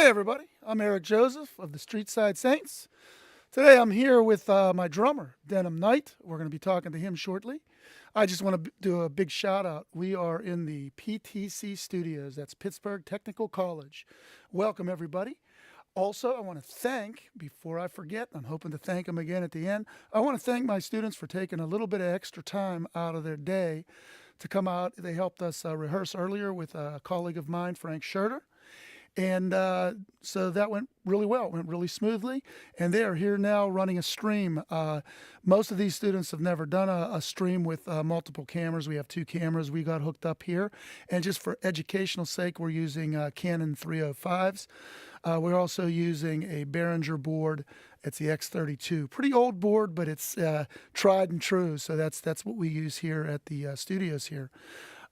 Hey everybody, I'm Eric Joseph of the StreetSide Saints. Today I'm here with my drummer, Denium Knight. We're going to be talking to him shortly. I just want to do a big shout out. We are in the PTC studios, that's Pittsburgh Technical College. Welcome everybody. Also, I want to thank, before I forget, I'm hoping to thank them again at the end, I want to thank my students for taking a little bit of extra time out of their day to come out. They helped us rehearse earlier with a colleague of mine, Frank Scherter. And so that went really well, went really smoothly. And they are here now running a stream. Most of these students have never done a stream with multiple cameras. We have 2 cameras we got hooked up here. And just for educational sake, we're using Canon 305s. We're also using a Behringer board. It's the X32. Pretty old board, but it's tried and true. So that's what we use here at the studios here.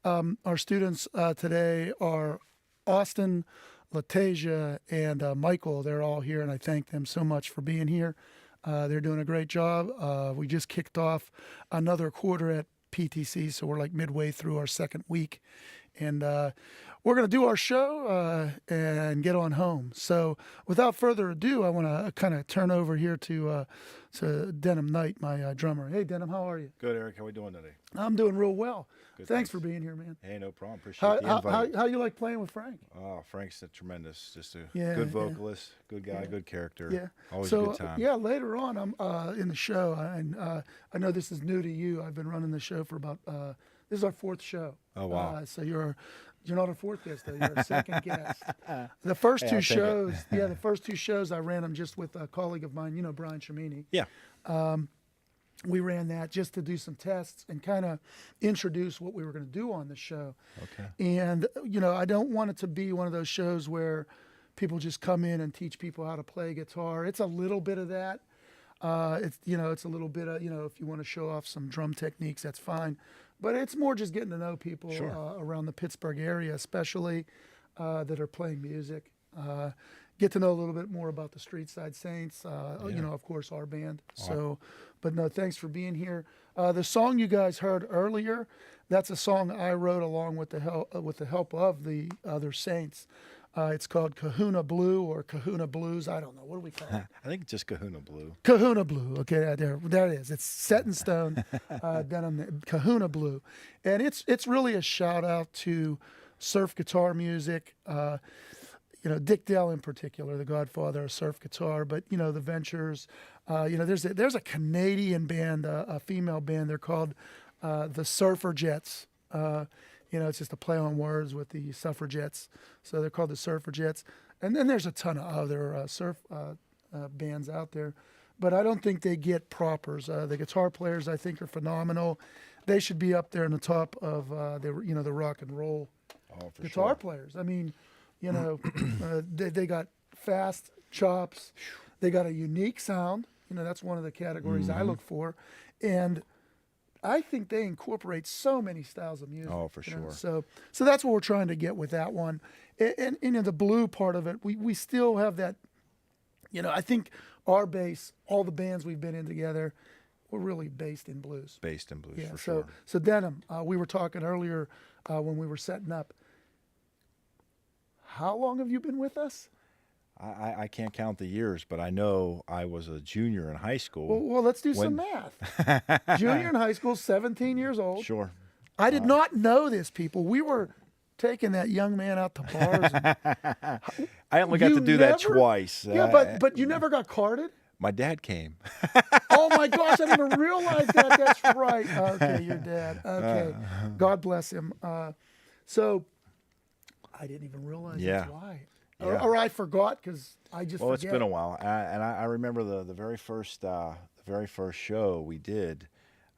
Our students today are Austin, Latasia, and Michael. They're all here, and I thank them so much for being here. They're doing a great job. We just kicked off another quarter at PTC, so we're like midway through our second week. And we're going to do our show and get on home. So without further ado, I want to kind of turn over here to Denium Knight, my drummer. Hey, Denium, how are you? Good, Eric. How are we doing today? I'm doing real well. Good, Thanks for being here, man. Hey, no problem. Appreciate the invite. How you like playing with Frank? Oh, Frank's a tremendous, just a Yeah, good vocalist, good guy, good character. Yeah. Always So a good time. yeah, later on, I'm in the show, and I know this is new to you. I've been running the show for about this is our 4th show. Oh, wow. So you're not a 4th guest though. You're a 2nd guest. The first Hey, 2 I'll take it. shows, the first 2 shows I ran them just with a colleague of mine, Brian Chimini. Yeah. We ran that just to do some tests and kind of introduce what we were going to do on the show. Okay. And, I don't want it to be one of those shows where people just come in and teach people how to play guitar. It's a little bit of that. It's a little bit of, if you want to show off some drum techniques, that's fine. But it's more just getting to know people around the Pittsburgh area, especially that are playing music. Get to know a little bit more about the StreetSide Saints, of course, our band. So, but no, thanks for being here. The song you guys heard earlier, that's a song I wrote along with the help of the other Saints. It's called Kahuna Blue or Kahuna Blues. I don't know. What do we call it? I think just Kahuna Blue. Kahuna Blue. Okay, there it is. It's set in stone. Kahuna Blue, and it's really a shout out to surf guitar music. Dick Dale in particular, the godfather of surf guitar, but the Ventures. There's a Canadian band, a female band. They're called the Surferjettes. It's just a play on words with the suffragettes. So they're called the Surferjettes. And then there's a ton of other surf bands out there. But I don't think they get propers. The guitar players, I think, are phenomenal. They should be up there in the top of the rock and roll guitar players. I mean, they got fast chops. They got a unique sound. That's one of the categories I look for. And I think they incorporate so many styles of music. Oh, for sure. So that's what we're trying to get with that one. And in the blue part of it, we still have that, I think our bass, all the bands we've been in together, we're really based in blues. Based in blues, Yeah, for sure. So Denium, we were talking earlier when we were setting up. How long have you been with us? I can't count the years, but I know I was a junior in high school. Well, let's do some math. Junior in high school, 17 years old. Sure. I did not know this, people. We were taking that young man out to bars. I only got to do that twice. Yeah, but you never got carded? My dad came. Oh, my gosh, I didn't even realize that. That's right. Okay, your dad. Okay. God bless him. So I didn't even realize that's why. Yeah. Or I forgot because I just Well, forget. it's been a while, and I remember the very first show we did.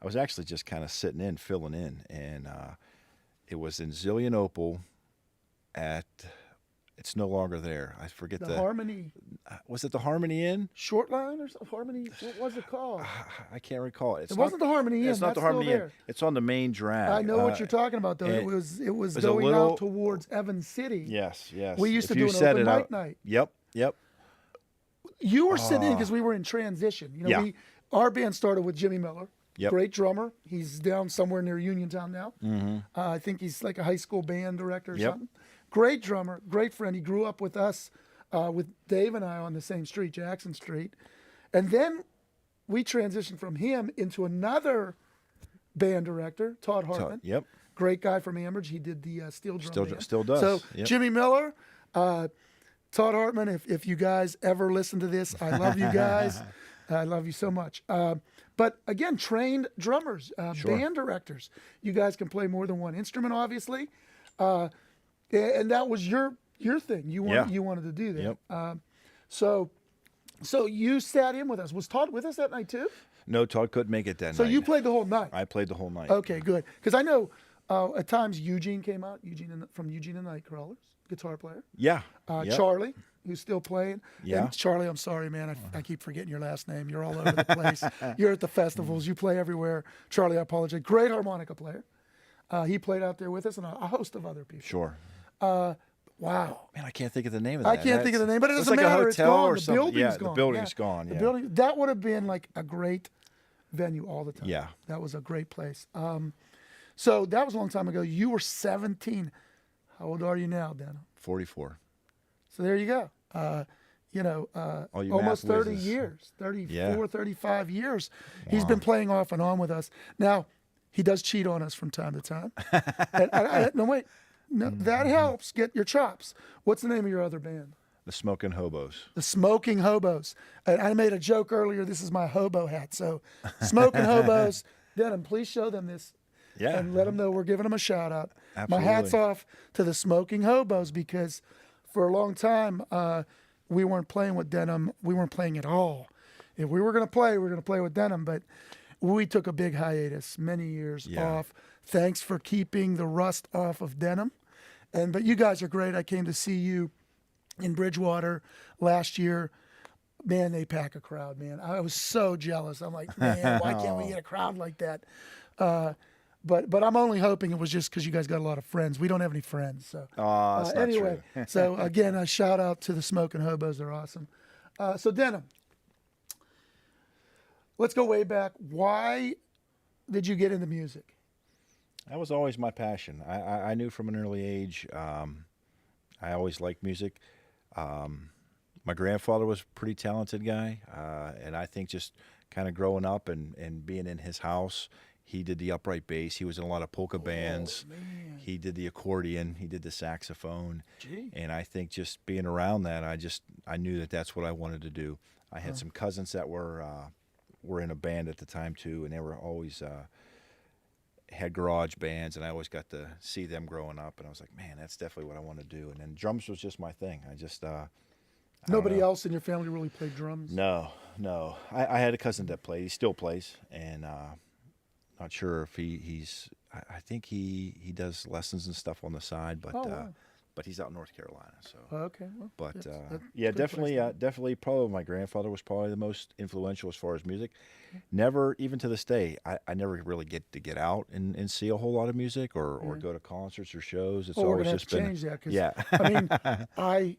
I was actually just kind of sitting in, filling in, and it was in Zillionople at. It's no longer there. I forget the Harmony. Was it the Harmony Inn? Shortline or something? Harmony? What was it called? I can't recall. It wasn't the Harmony Inn. It's not That's the Harmony still Inn. there. It's on the main drag. I know what you're talking about, though. It was going out towards Evans City. Yes. We used to do an open mic night. Yep. You were sitting in because we were in transition. Our band started with Jimmy Miller. Yep. Great drummer. He's down somewhere near Uniontown now. Mm-hmm. I think he's like a high school band director or Yep. something. Great drummer, great friend. He grew up with us with Dave and I on the same street, Jackson Street. And then we transitioned from him into another band director, Todd Hartman. Yep. Great guy from Ambridge. He did the steel drum band. Still does. So Yep. Jimmy Miller, Todd Hartman, if you guys ever listen to this, I love you guys. I love you so much. But again, trained drummers, band directors. You guys can play more than one instrument, obviously. And that was your thing. You wanted to do that. Yep. So you sat in with us. Was Todd with us that night too? No, Todd couldn't make it that night. So you played the whole night. I played the whole night. Okay, good. Because I know at times Eugene came out. From Eugene and Nightcrawlers, guitar player. Yeah. Yep. Charlie, who's still playing. Yeah. And Charlie, I'm sorry, man. I keep forgetting your last name. You're all over the place. You're at the festivals. You play everywhere. Charlie, I apologize. Great harmonica player. He played out there with us and a host of other people. Sure. Wow. Man, I can't think of the name of that. I can't think of the name, but it It's doesn't like matter. a It's hotel gone. or The something. building's gone. The building's gone. The Yeah. building, that would have been like a great venue all the time. Yeah. That was a great place. So that was a long time ago. You were 17. How old are you now, Denium? 44. So there you go. All you Almost math 30 whizzes. years, 34, Yeah. 35 years. He's been playing off and on with us. Now, he does cheat on us from time to time. No, wait. No, that helps get your chops. What's the name of your other band? The Smoking Hobos. The Smoking Hobos. And I made a joke earlier. This is my hobo hat. So, Smoking Hobos. Denham, please show them this. Yeah. And let them know we're giving them a shout out. Absolutely. My hat's off to the Smoking Hobos because for a long time, we weren't playing with Denham. We weren't playing at all. If we were going to play, we were going to play with Denham. But we took a big hiatus, many years off. Thanks for keeping the rust off of Denham. But you guys are great. I came to see you in Bridgewater last year. Man, they pack a crowd, man. I was so jealous. I'm like, man, why can't we get a crowd like that? But I'm only hoping it was just because you guys got a lot of friends. We don't have any friends. So That's not anyway, true. so again, a shout out to the Smoking Hobos. They're awesome. So Denham, let's go way back. Why did you get into music? That was always my passion. I knew from an early age. I always liked music. My grandfather was a pretty talented guy, and I think just kind of growing up and being in his house, he did the upright bass. He was in a lot of polka bands. Man. He did the accordion. He did the saxophone. Gee. And I think just being around that, I knew that that's what I wanted to do. I had some cousins that were in a band at the time too, and they were always had garage bands, and I always got to see them growing up. And I was like, man, that's definitely what I want to do. And then drums was just my thing. I just Nobody else in your family really played drums? No. I had a cousin that played. He still plays, and not sure if he's. I think he does lessons and stuff on the side, but wow. but he's out in North Carolina. So, Okay. Well, but that's yeah, good place definitely, to definitely. Probably my grandfather was probably the most influential as far as music. Never, even to this day, I never really get to get out and see a whole lot of music or go to concerts or shows. It's Well, we're always gonna have just to been change that. 'Cause, yeah. I mean, I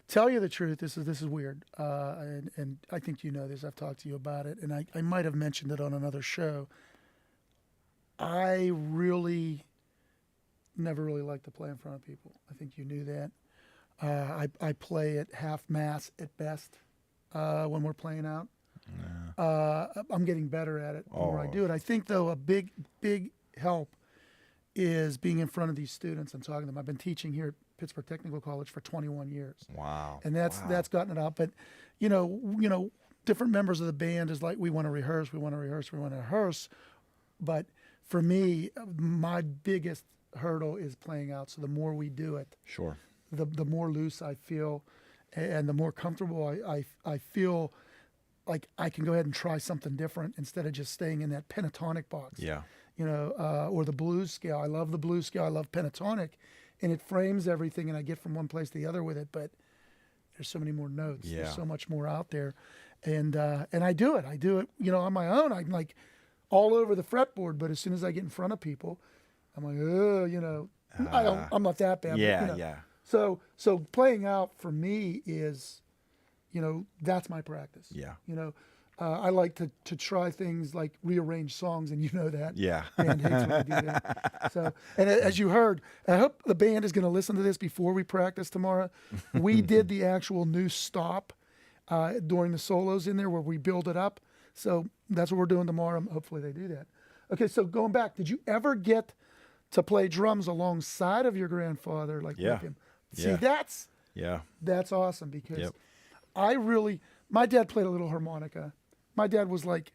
tell you the truth. This is weird, and I think you know this. I've talked to you about it, and I might have mentioned it on another show. I really never really liked to play in front of people. I think you knew that. I play at half mass at best when we're playing out. I'm getting better at it the more I do it. I think though a big help is being in front of these students and talking to them. I've been teaching here at Pittsburgh Technical College for 21 years. Wow. And that's gotten it out. But you know, different members of the band is like we want to rehearse. But for me, my biggest hurdle is playing out. So the more we do it, Sure. the more loose I feel, and the more comfortable I feel like I can go ahead and try something different instead of just staying in that pentatonic box. Yeah. Or the blues scale. I love the blues scale. I love pentatonic, and it frames everything, and I get from one place to the other with it. But there's so many more notes. Yeah. There's so much more out there, and I do it. On my own. I'm like all over the fretboard, but as soon as I get in front of people, I'm like, I'm not that bad. Yeah. But, Yeah. So playing out for me is, that's my practice. Yeah. I like to try things like rearrange songs, and you know that. Yeah. Band hates when I do that. So, and as you heard, I hope the band is going to listen to this before we practice tomorrow. We did the actual new stop during the solos in there where we build it up. So that's what we're doing tomorrow. Hopefully they do that. Okay, so going back, did you ever get to play drums alongside of your grandfather, like Yeah. with him? See, Yeah. that's Yeah. awesome because Yep. my dad played a little harmonica. My dad was like,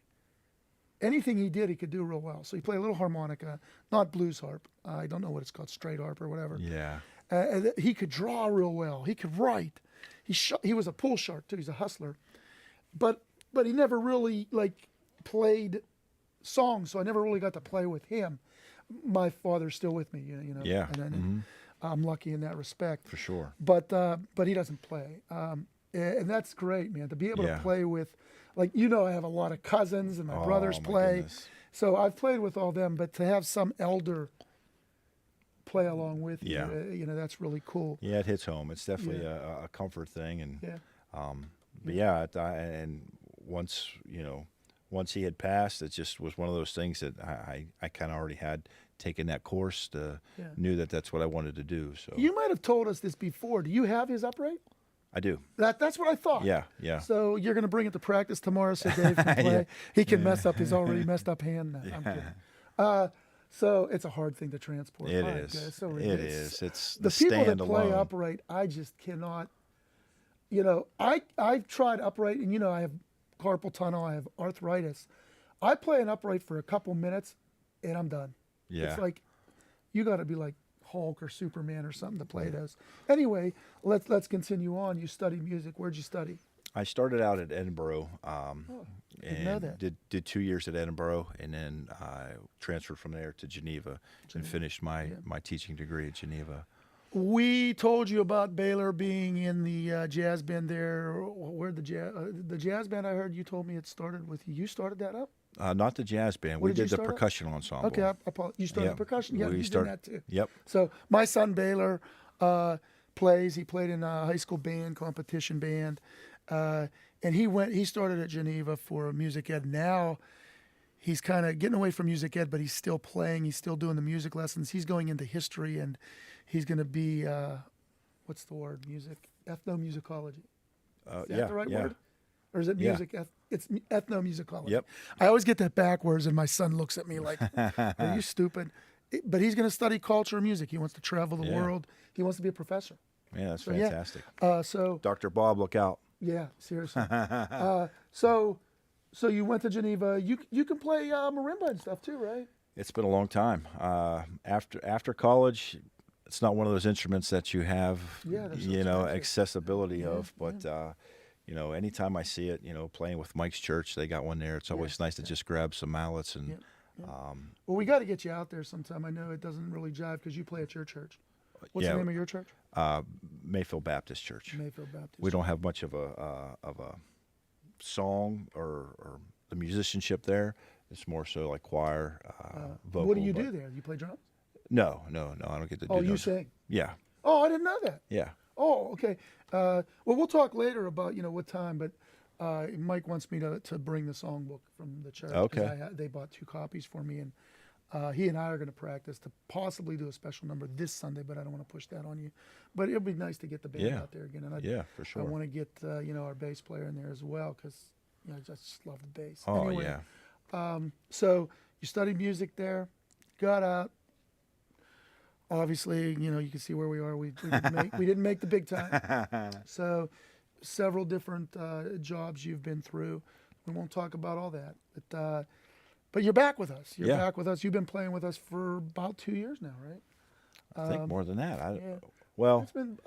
anything he did, he could do real well. So he played a little harmonica, not blues harp. I don't know what it's called, straight harp or whatever. Yeah. He could draw real well. He could write. He was a pool shark too. He's a hustler, but he never really like played songs. So I never really got to play with him. My father's still with me, you know. Yeah. And I'm lucky in that respect. For sure. But he doesn't play, and that's great, man. To be able Yeah. to play with, like, I have a lot of cousins and my brothers my play, goodness. so I've played with all them. But to have some elder play along with Yeah. you, that's really cool. Yeah, it hits home. It's definitely a comfort thing, and Yeah. but yeah, and once once he had passed, it just was one of those things that I kind of already had taken that course to Yeah. knew that that's what I wanted to do. So You might have told us this before. Do you have his upright? I do. That's what I thought. Yeah, yeah. So you're going to bring it to practice tomorrow so Dave can play. Yeah. He can mess up his already messed up hand now. I'm kidding. So it's a hard thing to transport. It My is. God, so It ridiculous. is. It's The the people stand that play alone. upright, I just cannot. I've tried upright, and I have carpal tunnel, I have arthritis. I play an upright for a couple minutes, and I'm done. Yeah. It's like you got to be like Hulk or Superman or something to play those. Anyway, let's continue on. You study music. Where'd you study? I started out at Edinburgh, didn't know that. did 2 years at Edinburgh, and then I transferred from there to Geneva and finished my teaching degree at Geneva. We told you about Baylor being in the jazz band there. Where the jazz band? I heard you told me it started with you. You started that up? Not the jazz band. What We did you did the start up? percussion ensemble. Okay, you started Yeah. percussion. Yeah, We you started- did that too. Yep. So my son Baylor plays. He played in a high school band, competition band, and he started at Geneva for music ed. Now he's kind of getting away from music ed, but he's still playing. He's still doing the music lessons. He's going into history, and he's going to be what's the word? Ethnomusicology. Is that the right word? Or is it Yeah. music? It's ethnomusicology. Yep. I always get that backwards, and my son looks at me like, "Are you stupid?" But he's going to study culture and music. He wants to travel the Yeah. world. He wants to be a professor. Yeah, that's So, yeah. fantastic. So Dr. Bob, look out. yeah, seriously. So you went to Geneva. You can play marimba and stuff too, right? It's been a long time. After college, it's not one of those instruments that you have, Yeah, they're so expensive. accessibility of. But anytime I see it, playing with Mike's church, they got one there. It's always nice to just grab some mallets and. Well, we got to get you out there sometime. I know it doesn't really jive because you play at your church. What's Yeah. the name of your church? Mayfield Baptist Church. Mayfield Baptist. We don't have much of a song or the musicianship there. It's more so like choir, vocal. What do you but- do there? You play drums? No, I don't get to do. Oh, you those. sing? Yeah, Oh, I didn't know that. yeah. Oh, okay. Well, we'll talk later about what time, but Mike wants me to bring the songbook from the church. 'Cause Okay. they bought 2 copies for me, and he and I are going to practice to possibly do a special number this Sunday, but I don't want to push that on you. But it'll be nice to get the band Yeah. out there again, and Yeah, for sure. I want to get our bass player in there as well because I just love the bass. Oh Anyway, yeah. So you studied music there, got out. Obviously, you can see where we are. We didn't make the big time. So several different jobs you've been through. We won't talk about all that, but you're back with us. You're Yeah. back with us. You've been playing with us for about 2 years now, right? I think more than that. yeah. Well, It's been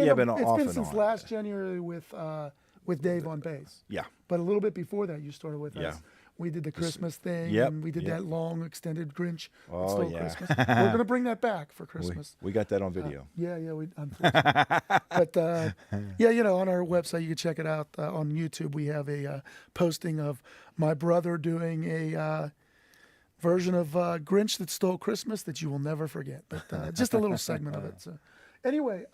Yeah, been it's off been and since on. last January with Dave on bass. yeah, But a little bit before that, you started with Yeah. us. We did the Christmas thing, Yep, and we did yep. that long extended Grinch. Oh, It's still yeah. Christmas. We're going to bring that back for we, Christmas. we got that on video. Yeah, we unfortunately. But on our website you can check it out. On YouTube we have a posting of my brother doing a version of Grinch That Stole Christmas that you will never forget. But just a little segment of it. So anyway,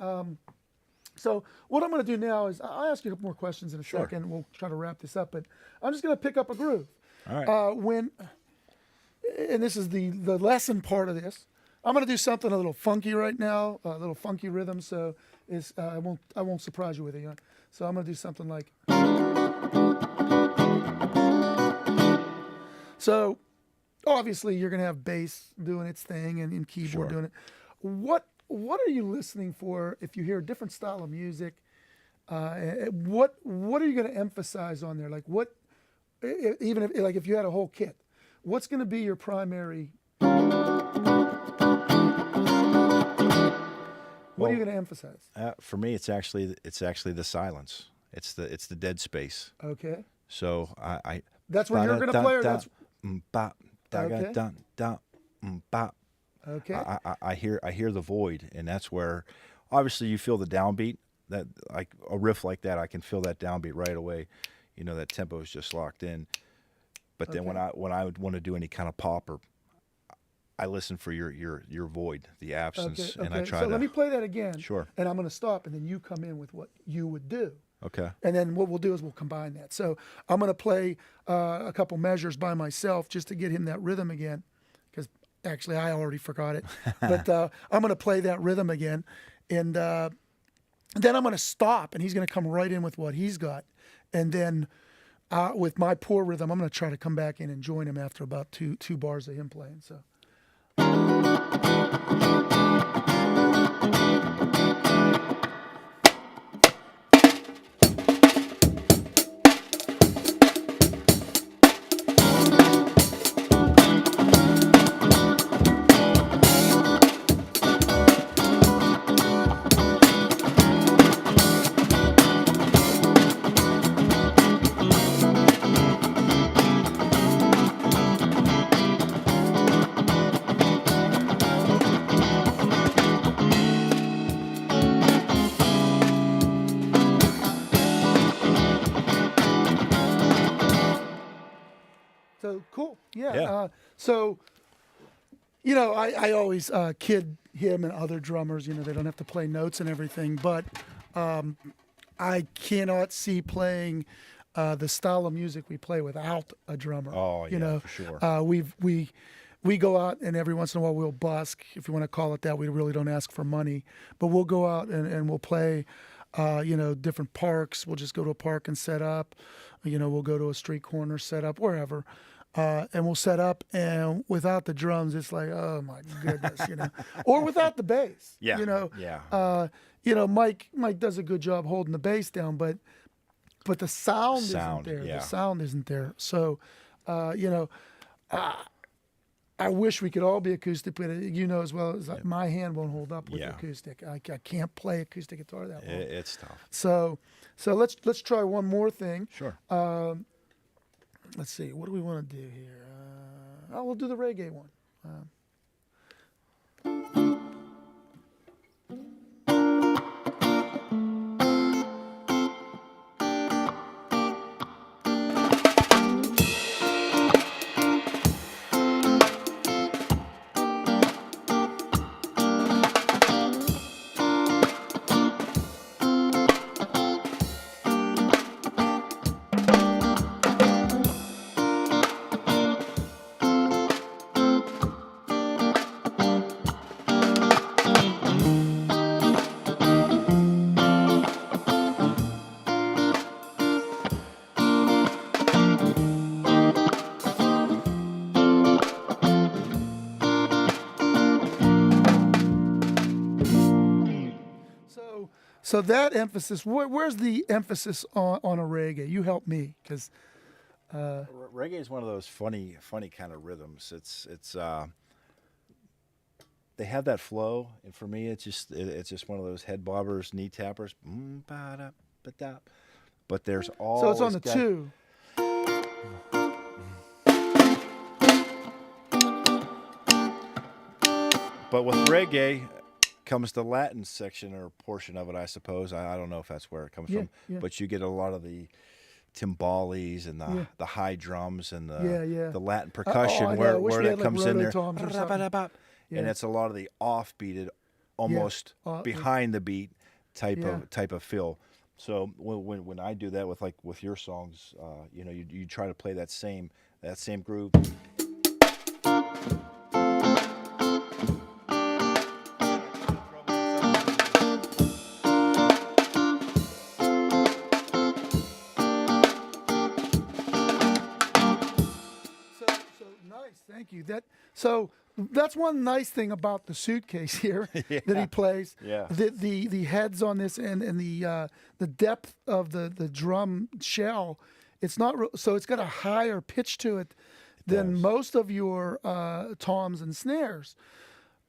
So what I'm going to do now is I'll ask you a couple more questions in a Sure. second. We'll try to wrap this up, but I'm just going to pick up a groove. All right. And this is the lesson part of this. I'm going to do something a little funky right now, a little funky rhythm. So I won't surprise you with it. So I'm going to do something like. So obviously you're going to have bass doing its thing and keyboard Sure. doing it. What are you listening for if you hear a different style of music? What are you going to emphasize on there? Like even if you had a whole kit, what's going to be your primary? What are you going to emphasize? For me, it's actually the silence. It's the dead space. Okay. So I That's where you're going to play, or that's bop da Okay. da da bop. okay. I hear the void, and that's where obviously you feel the downbeat. That like a riff like that, I can feel that downbeat right away. You know, that tempo is just locked in. But then Okay. when I would want to do any kind of pop, or I listen for your void, the absence, Okay. and I Okay. try So to. let me play that again. Sure. And I'm going to stop, and then you come in with what you would do. Okay. And then what we'll do is we'll combine that. So I'm going to play a couple measures by myself just to get him that rhythm again, because actually I already forgot it. But I'm going to play that rhythm again, and then I'm going to stop, and he's going to come right in with what he's got, and then with my poor rhythm, I'm going to try to come back in and join him after about two bars of him playing. So. So cool, yeah. Yeah. So, I always kid him and other drummers. They don't have to play notes and everything, but I cannot see playing the style of music we play without a drummer. Oh, you yeah, know, for sure. We go out, and every once in a while we'll busk, if you want to call it that. We really don't ask for money, but we'll go out and we'll play. Different parks. We'll just go to a park and set up. We'll go to a street corner, set up wherever, and we'll set up. And without the drums, it's like, oh my goodness, or without the bass. Yeah. Yeah. Mike does a good job holding the bass down, but the sound isn't Sound, there. yeah. The sound isn't there. So, I wish we could all be acoustic, but as well as my hand won't hold up with Yeah. acoustic. I can't play acoustic guitar that well. It's tough. So let's try one more thing. Sure. Let's see. What do we want to do here? We'll do the reggae one. So that emphasis, where's the emphasis on a reggae? You help me, because Reggae is one of those funny kind of rhythms. It's they have that flow, and for me, it's just one of those head bobbers, knee tappers. But there's always so it's on the got- two. But with reggae comes the Latin section or portion of it, I suppose. I don't know if that's where it comes from, Yeah. but you get a lot of the timbales and Yeah. the high drums and Yeah. the Latin I percussion know. I where wish we that had, like, comes in there. rototoms or something. And Yeah. it's a lot of the offbeated, almost Yeah. behind the beat type Yeah. of feel. So when I do that with your songs, you know, you try to play that same groove. So nice, thank you. That's one nice thing about the suitcase here that he plays. Yeah. The heads on this and the depth of the drum shell. It's not so it's got a higher pitch to it than does. most of your toms and snares.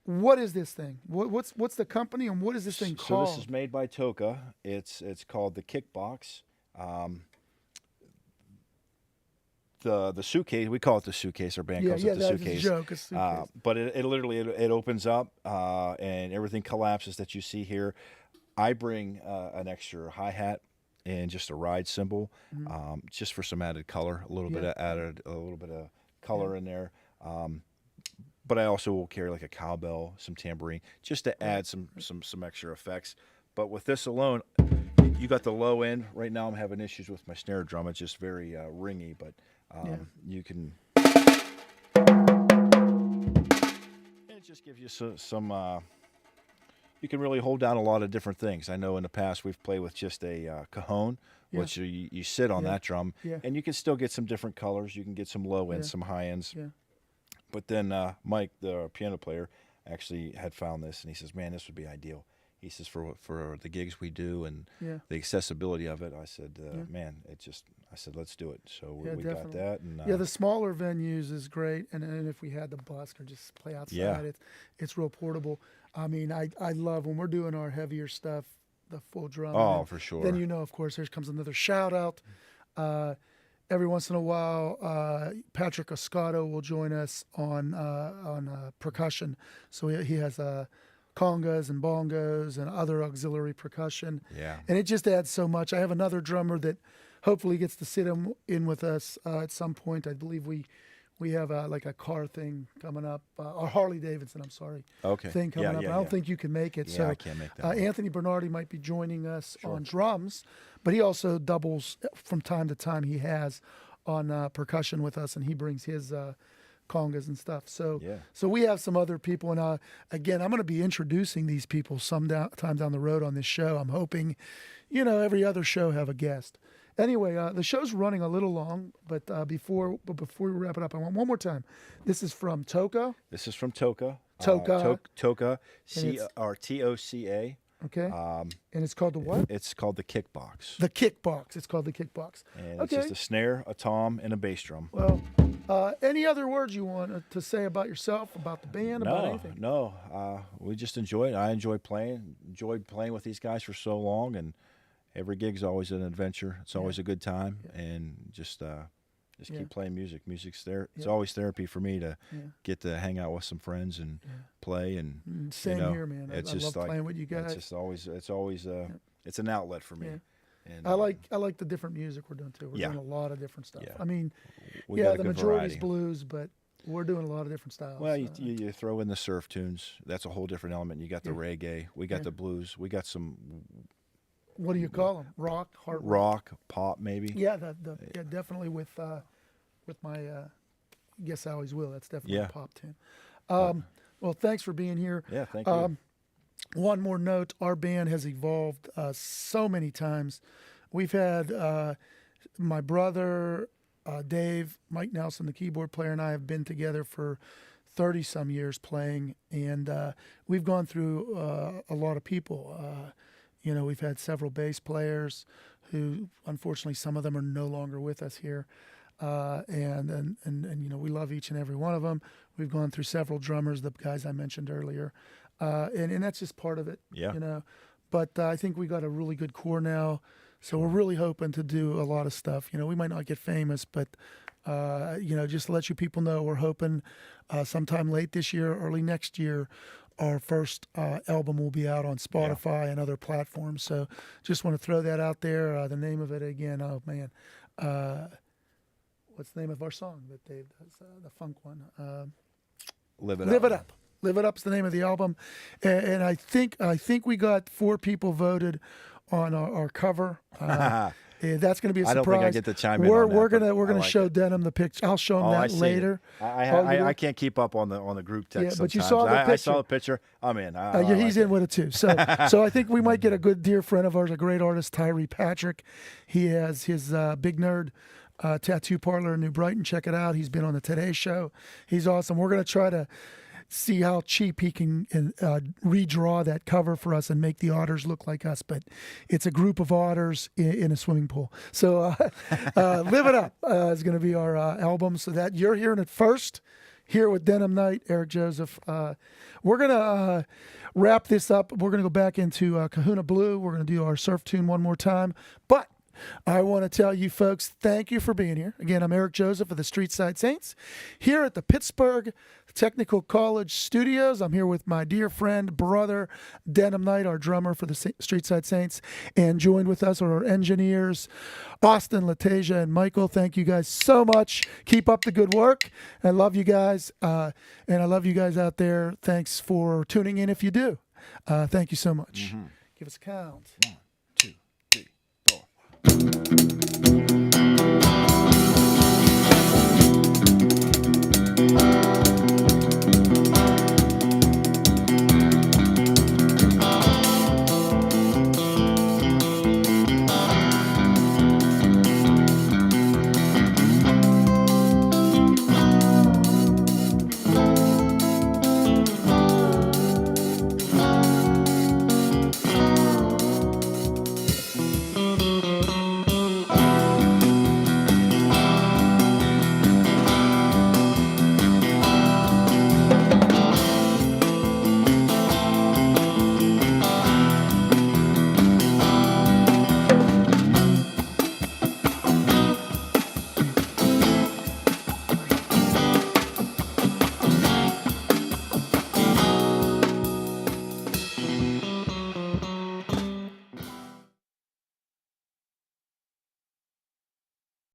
What is this thing? What's the company and what is this thing So called? this is made by Toka. It's called the Kickbox. The suitcase, we call it the suitcase. Our band calls it the that's suitcase. a joke. A suitcase. But it literally it opens up and everything collapses that you see here. I bring an extra hi-hat and just a ride cymbal, just for some added color, a little bit of color in there. But I also will carry like a cowbell, some tambourine, just to add some extra effects. But with this alone, you got the low end. Right now, I'm having issues with my snare drum. It's just very ringy, but you can. It just gives you some. You can really hold down a lot of different things. I know in the past we've played with just a cajon, which you sit on that drum, and you can still get some different colors. You can get some low ends, some high ends. Yeah. But then Mike, the piano player, actually had found this, and he says, "Man, this would be ideal." He says, "For the gigs we do and the accessibility of it." I said, "Man, I said, let's do it." So we got that. And the smaller venues is great, and if we had the bus or just play outside, it's real portable. I mean, I love when we're doing our heavier stuff, the full drum. Oh, for sure. Then of course, here comes another shout out. Every once in a while, Patrick Oscato will join us on percussion. So he has congas and bongos and other auxiliary percussion. Yeah. And it just adds so much. I have another drummer that hopefully gets to sit in with us at some point. I believe we have like a car thing coming up, or Harley Davidson, thing coming up. I don't think you can make it. Yeah, so I can't make that. Anthony Bernardi might be joining us on drums, but he also doubles from time to time. He has on percussion with us, and he brings his congas and stuff. So we have some other people, and again, I'm going to be introducing these people time down the road on this show. I'm hoping, every other show have a guest. Anyway, the show's running a little long, but before we wrap it up, I want one more time. This is from Toka. This is from Toka. Toka. Toka. Toca. Okay. And it's called the what? It's called the Kickbox. The Kickbox. It's called the Kickbox. And it's just a snare, a tom, and a bass drum. Well, any other words you want to say about yourself, about the band, about anything? No. We just enjoy it. I enjoyed playing with these guys for so long, and every gig's always an adventure. It's always a good time, and just keep playing music. Music's there. It's always therapy for me to get to hang out with some friends and play. And same here, man. I love playing with you guys. It's always it's an outlet for me. Yeah. And I like the different music we're doing too. We're doing a lot of different stuff. Yeah. I mean, we got a the good majority's variety. blues, but we're doing a lot of different styles. Well, you throw in the surf tunes. That's a whole different element. You got the reggae. We got the blues. We got some. What do you call them? Rock, hard rock, pop, maybe. Yeah, definitely with my Guess I Always Will. That's definitely a pop tune. Well, thanks for being here. Yeah, thank you. One more note: our band has evolved so many times. We've had my brother Dave, Mike Nelson, the keyboard player, and I have been together for 30-some years playing, and we've gone through a lot of people. We've had several bass players who, unfortunately, some of them are no longer with us here. And we love each and every one of them. We've gone through several drummers, the guys I mentioned earlier. And that's just part of it, But I think we got a really good core now. So we're really hoping to do a lot of stuff. We might not get famous, but, just to let you people know, we're hoping sometime late this year, early next year, our first album will be out on Spotify and other platforms. So just want to throw that out there. The name of it again, what's the name of our song that Dave does? The funk one. Live It Live Up. It Up. Live It Up's the name of the album, and I think we got 4 people voted on our cover. Yeah, that's going to be a surprise. I don't think I get to chime in we're, on that. We're gonna like show it. Denim the picture. I'll show him I that see later. it. Oh, you do? I can't keep up on the group text. Yeah, but you sometimes. saw the I saw the picture. I'm in. Yeah, he's in with it too. So I think we might get a good dear friend of ours, a great artist, Tyree Patrick. He has his Big Nerd tattoo parlor in New Brighton. Check it out. He's been on the Today Show. He's awesome. We're going to try to see how cheap he can redraw that cover for us and make the otters look like us. But it's a group of otters in a swimming pool. So Live It Up is going to be our album. So that you're hearing it first here with Denium Knight, Eric Joseph. We're going to wrap this up. We're going to go back into Kahuna Blue. We're going to do our surf tune one more time. But I want to tell you folks, thank you for being here. Again, I'm Eric Joseph of the StreetSide Saints here at the Pittsburgh Technical College Studios. I'm here with my dear friend, brother, Denium Knight, our drummer for the StreetSide Saints. And joined with us are our engineers, Austin, Latasia, and Michael. Thank you guys so much. Keep up the good work. I love you guys. And I love you guys out there. Thanks for tuning in if you do. Thank you so much. Give us a count. 1,